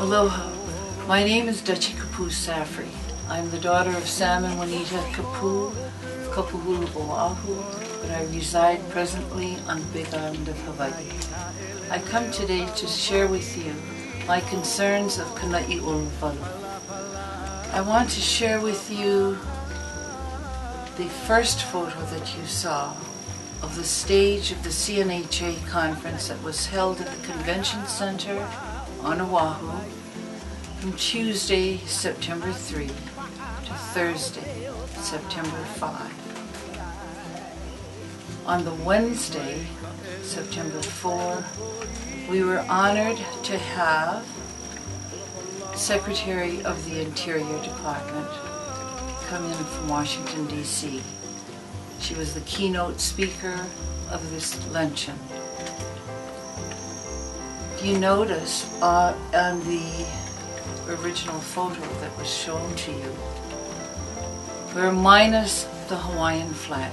Aloha. My name is Duchy Kapu Safri. I'm the daughter of Sam and Juanita Kapu of Kapuhulu, Oahu, but I reside presently on the Big Island of Hawaii. I come today to share with you my concerns of KANA'IOLOWAlu. I want to share with you the first photo that you saw of the stage of the CNHA conference that was held at the Convention Center on Oahu from Tuesday, September 3 to Thursday, September 5. On the Wednesday, September 4, we were honored to have Secretary of the Interior Department come in from Washington, D.C. She was the keynote speaker of this luncheon. You notice on the original photo that was shown to you, we're minus the Hawaiian flag.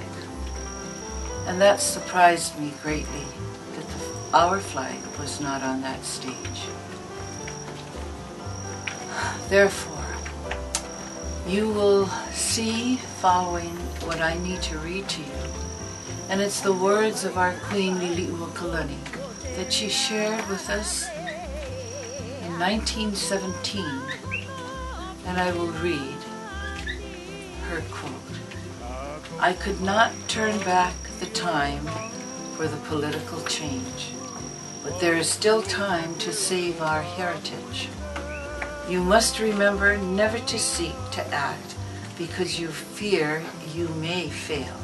And that surprised me greatly that our flag was not on that stage. Therefore, you will see following what I need to read to you, and it's the words of our Queen Liliuokalani that she shared with us in 1917, and I will read her quote. "I could not turn back the time for the political change, but there is still time to save our heritage. You must remember never to seek to act because you fear you may fail.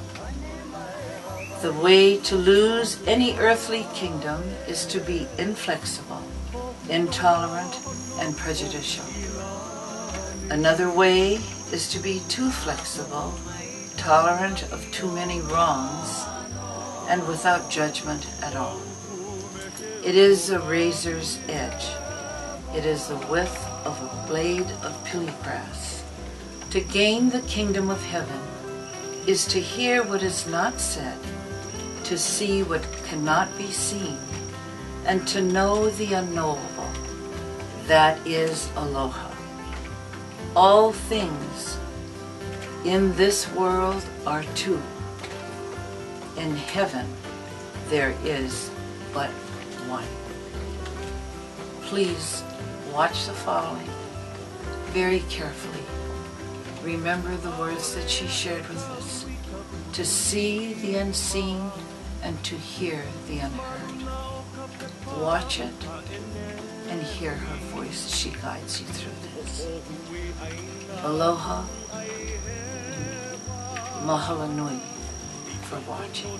The way to lose any earthly kingdom is to be inflexible, intolerant, and prejudicial. Another way is to be too flexible, tolerant of too many wrongs, and without judgment at all. It is a razor's edge. It is the width of a blade of pili grass. To gain the kingdom of heaven is to hear what is not said, to see what cannot be seen, and to know the unknowable, that is aloha. All things in this world are two. In heaven there is but one." Please watch the following very carefully. Remember the words that she shared with us. To see the unseen and to hear the unheard. Watch it and hear her voice as she guides you through this. Aloha. Mahalo nui for watching.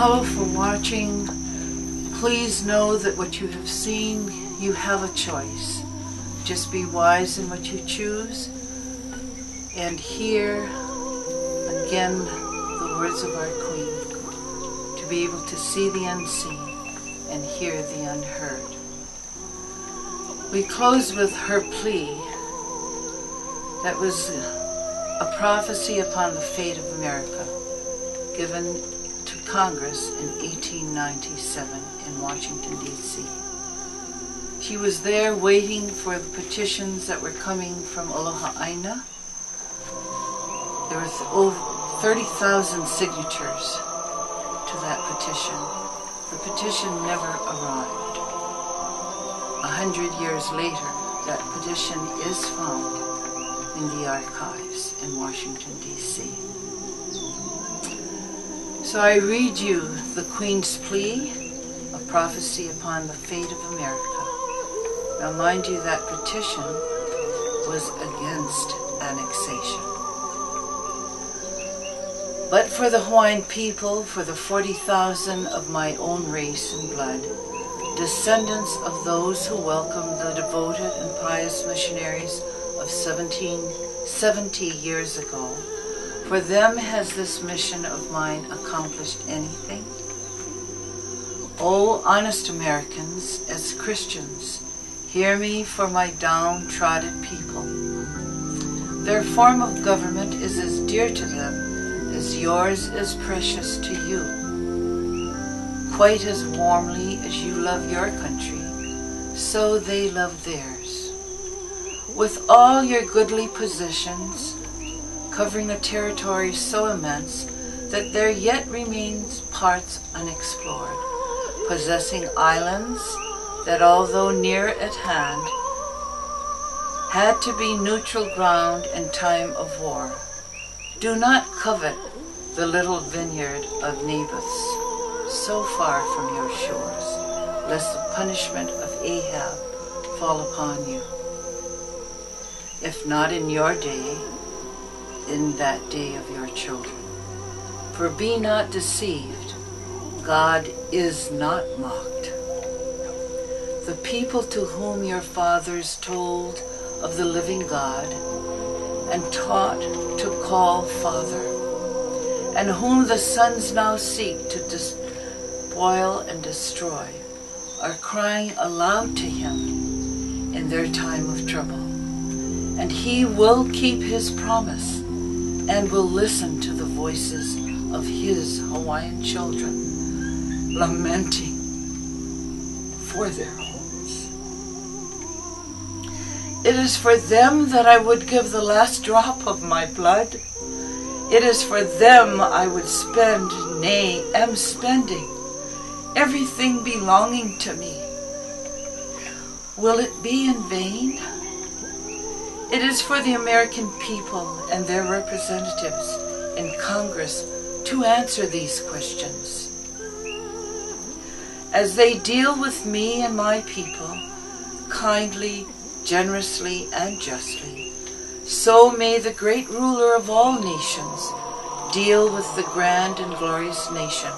Mahalo for watching. Please know that what you have seen, you have a choice. Just be wise in what you choose. And hear again the words of our Queen, to be able to see the unseen and hear the unheard. We close with her plea that was a prophecy upon the fate of America, given to Congress in 1897 in Washington, D.C. She was there waiting for the petitions that were coming from Aloha Aina. There was over 30,000 signatures to that petition. The petition never arrived. 100 years later, that petition is found in the archives in Washington, D.C. So I read you the Queen's plea, a prophecy upon the fate of America. Now mind you, that petition was against annexation. But for the Hawaiian people, for the 40,000 of my own race and blood, descendants of those who welcomed the devoted and pious missionaries of 1770 years ago, for them has this mission of mine accomplished anything? O honest Americans, as Christians, hear me for my downtrodden people. Their form of government is as dear to them as yours is precious to you. Quite as warmly as you love your country, so they love theirs. With all your goodly possessions, covering a territory so immense that there yet remains parts unexplored, possessing islands that, although near at hand, had to be neutral ground in time of war. Do not covet the little vineyard of Naboth, so far from your shores, lest the punishment of Ahab fall upon you. If not in your day, in that day of your children. For be not deceived, God is not mocked. The people to whom your fathers told of the living God, and taught to call Father, and whom the sons now seek to spoil and destroy, are crying aloud to him in their time of trouble. And he will keep his promise, and will listen to the voices of his Hawaiian children, lamenting for their homes. It is for them that I would give the last drop of my blood. It is for them I would spend, nay, am spending, everything belonging to me. Will it be in vain? It is for the American people and their representatives in Congress to answer these questions. As they deal with me and my people, kindly, generously, and justly, so may the great ruler of all nations deal with the grand and glorious nation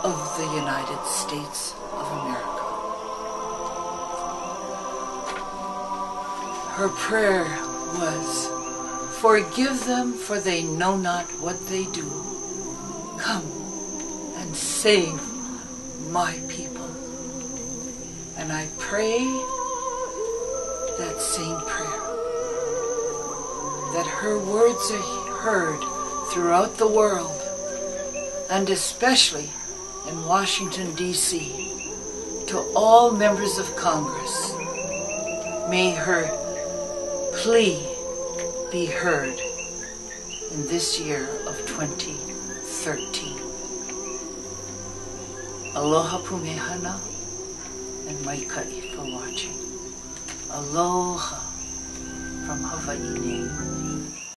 of the United States of America. Her prayer was, "Forgive them, for they know not what they do. Come and save my people." And I pray that same prayer, that her words are heard throughout the world, and especially in Washington, D.C., to all members of Congress. May her plea be heard in this year of 2013. Aloha pumehana, and maikai for watching. Aloha from Hawaii.